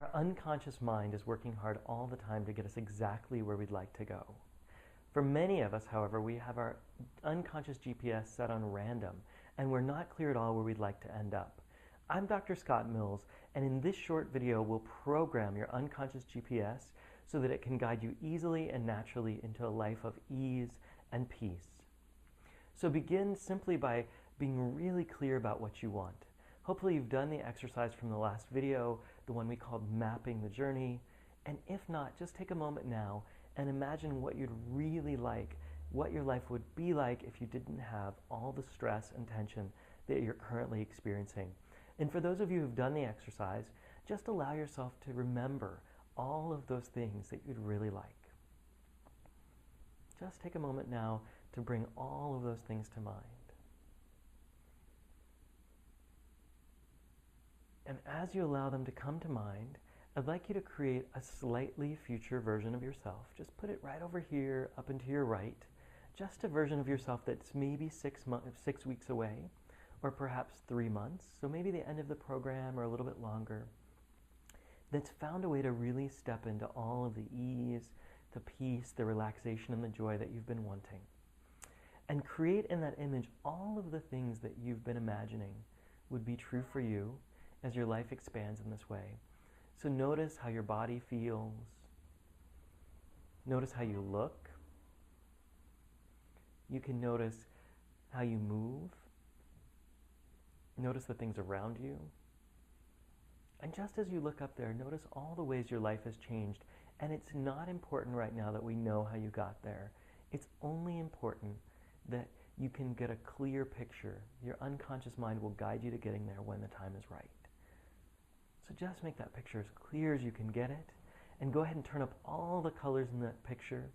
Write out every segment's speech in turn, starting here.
Our unconscious mind is working hard all the time to get us exactly where we'd like to go. For many of us, however, we have our unconscious GPS set on random, and we're not clear at all where we'd like to end up. I'm Dr. Scott Mills, and in this short video, we'll program your unconscious GPS so that it can guide you easily and naturally into a life of ease and peace. So begin simply by being really clear about what you want. Hopefully you've done the exercise from the last video, the one we called mapping the journey. And if not, just take a moment now and imagine what you'd really like, what your life would be like if you didn't have all the stress and tension that you're currently experiencing. And for those of you who've done the exercise, just allow yourself to remember all of those things that you'd really like. Just take a moment now to bring all of those things to mind. And as you allow them to come to mind, I'd like you to create a slightly future version of yourself. Just put it right over here, up and to your right. Just a version of yourself that's maybe 6 weeks away, or perhaps 3 months, so maybe the end of the program or a little bit longer, that's found a way to really step into all of the ease, the peace, the relaxation, and the joy that you've been wanting. And create in that image all of the things that you've been imagining would be true for you as your life expands in this way. So notice how your body feels. Notice how you look. You can notice how you move. Notice the things around you. And just as you look up there, notice all the ways your life has changed. And it's not important right now that we know how you got there. It's only important that you can get a clear picture. Your unconscious mind will guide you to getting there when the time is right. So just make that picture as clear as you can get it, and go ahead and turn up all the colors in that picture.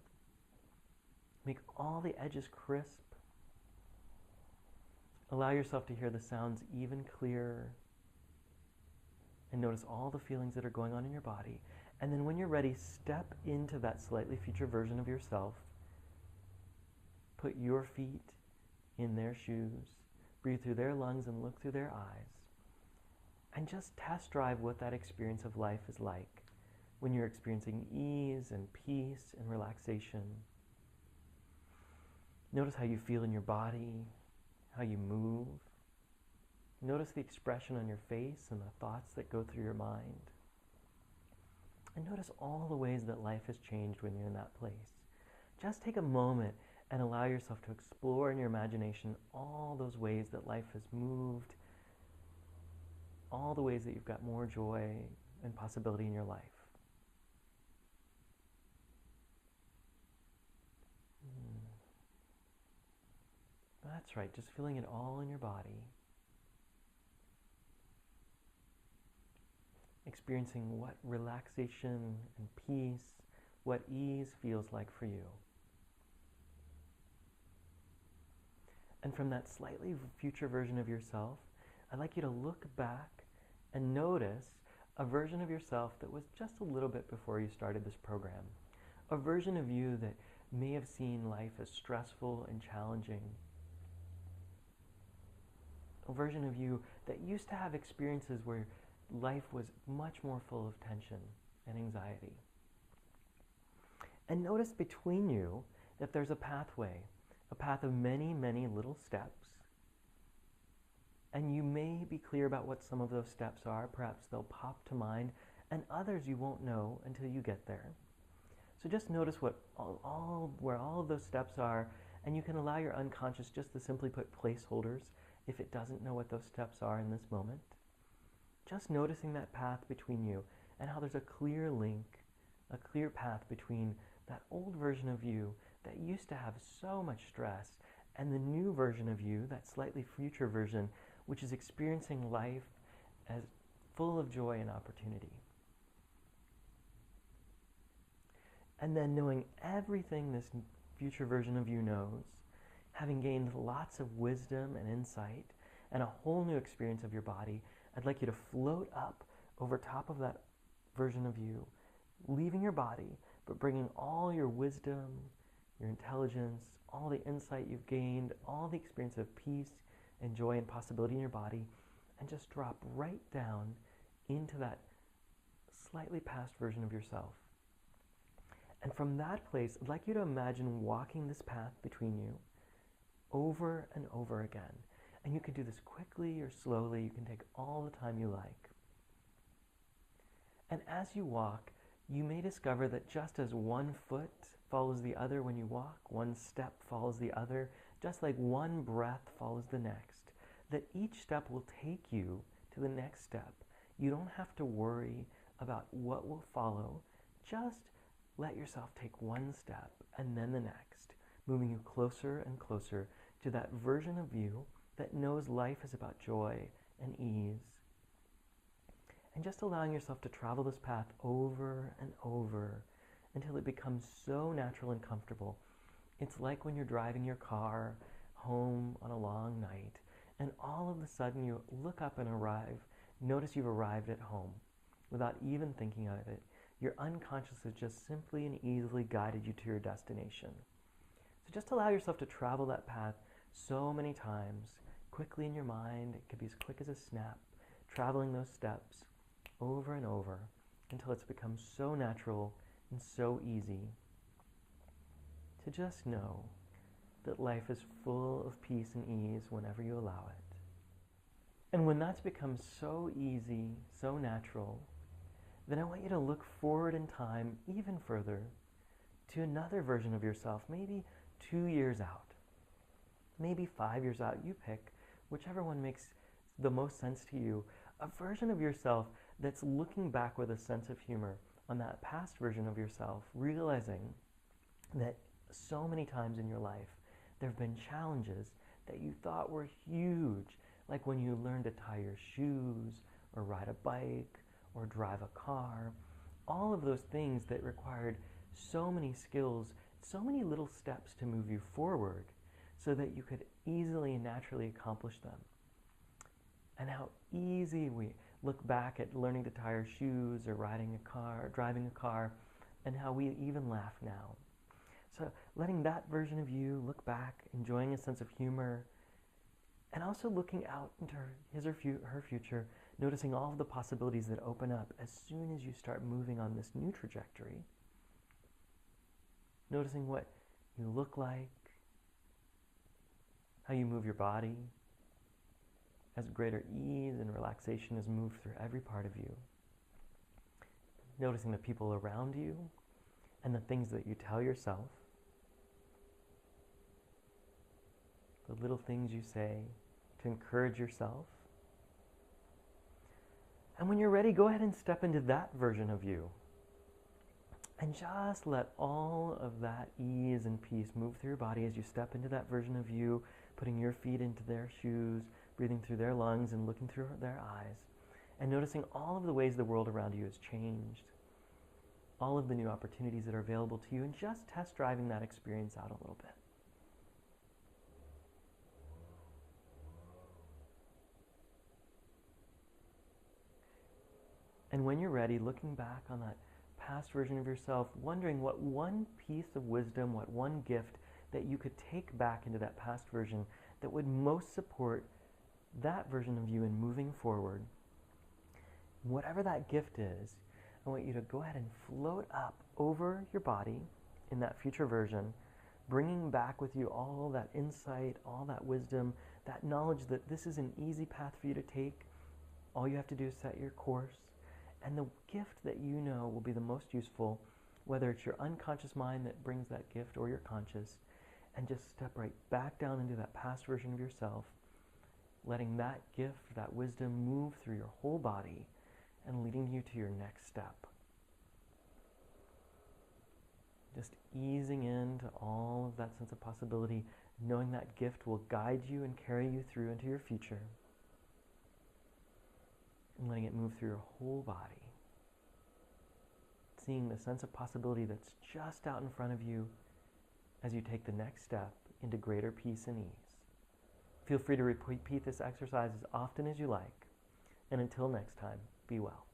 Make all the edges crisp. Allow yourself to hear the sounds even clearer, and notice all the feelings that are going on in your body. And then when you're ready, step into that slightly future version of yourself. Put your feet in their shoes. Breathe through their lungs and look through their eyes. And just test drive what that experience of life is like when you're experiencing ease and peace and relaxation. Notice how you feel in your body, how you move. Notice the expression on your face and the thoughts that go through your mind. And notice all the ways that life has changed when you're in that place. Just take a moment and allow yourself to explore in your imagination all those ways that life has moved, all the ways that you've got more joy and possibility in your life. That's right, just feeling it all in your body. Experiencing what relaxation and peace, what ease feels like for you. And from that slightly future version of yourself, I'd like you to look back and notice a version of yourself that was just a little bit before you started this program. A version of you that may have seen life as stressful and challenging. A version of you that used to have experiences where life was much more full of tension and anxiety. And notice between you that there's a pathway, a path of many, many little steps. And you may be clear about what some of those steps are. Perhaps they'll pop to mind, and others you won't know until you get there. So just notice where all of those steps are, and you can allow your unconscious just to simply put placeholders if it doesn't know what those steps are in this moment. Just noticing that path between you and how there's a clear link, a clear path between that old version of you that used to have so much stress and the new version of you, that slightly future version, which is experiencing life as full of joy and opportunity. And then knowing everything this future version of you knows, having gained lots of wisdom and insight and a whole new experience of your body, I'd like you to float up over top of that version of you, leaving your body, but bringing all your wisdom, your intelligence, all the insight you've gained, all the experience of peace and joy and possibility in your body, and just drop right down into that slightly past version of yourself. And from that place, I'd like you to imagine walking this path between you over and over again. And you can do this quickly or slowly. You can take all the time you like. And as you walk, you may discover that just as one foot follows the other when you walk, one step follows the other, just like one breath follows the next, that each step will take you to the next step. You don't have to worry about what will follow. Just let yourself take one step and then the next, moving you closer and closer to that version of you that knows life is about joy and ease. And just allowing yourself to travel this path over and over until it becomes so natural and comfortable. It's like when you're driving your car home on a long night, and all of a sudden you look up and notice you've arrived at home without even thinking of it. Your unconscious has just simply and easily guided you to your destination. So just allow yourself to travel that path so many times, quickly in your mind. It could be as quick as a snap, traveling those steps over and over until it's become so natural and so easy to just know that life is full of peace and ease whenever you allow it. And when that's become so easy, so natural, then I want you to look forward in time even further to another version of yourself, maybe 2 years out, maybe 5 years out. You pick whichever one makes the most sense to you, a version of yourself that's looking back with a sense of humor on that past version of yourself, realizing that so many times in your life there have been challenges that you thought were huge, like when you learned to tie your shoes or ride a bike or drive a car, all of those things that required so many skills, so many little steps to move you forward so that you could easily and naturally accomplish them. And how easy we look back at learning to tie our shoes or driving a car, and how we even laugh now. So letting that version of you look back, enjoying a sense of humor, and also looking out into her future, noticing all of the possibilities that open up as soon as you start moving on this new trajectory. Noticing what you look like, how you move your body, as greater ease and relaxation is moved through every part of you. Noticing the people around you and the things that you tell yourself, the little things you say to encourage yourself. And when you're ready, go ahead and step into that version of you. And just let all of that ease and peace move through your body as you step into that version of you, putting your feet into their shoes, breathing through their lungs and looking through their eyes, and noticing all of the ways the world around you has changed, all of the new opportunities that are available to you, and just test driving that experience out a little bit. And when you're ready, looking back on that past version of yourself, wondering what one piece of wisdom, what one gift that you could take back into that past version that would most support that version of you in moving forward. Whatever that gift is, I want you to go ahead and float up over your body in that future version, bringing back with you all that insight, all that wisdom, that knowledge that this is an easy path for you to take. All you have to do is set your course. And the gift that you know will be the most useful, whether it's your unconscious mind that brings that gift or your conscious, and just step right back down into that past version of yourself, letting that gift, that wisdom move through your whole body and leading you to your next step. Just easing into all of that sense of possibility, knowing that gift will guide you and carry you through into your future, and letting it move through your whole body. Seeing the sense of possibility that's just out in front of you as you take the next step into greater peace and ease. Feel free to repeat this exercise as often as you like. And until next time, be well.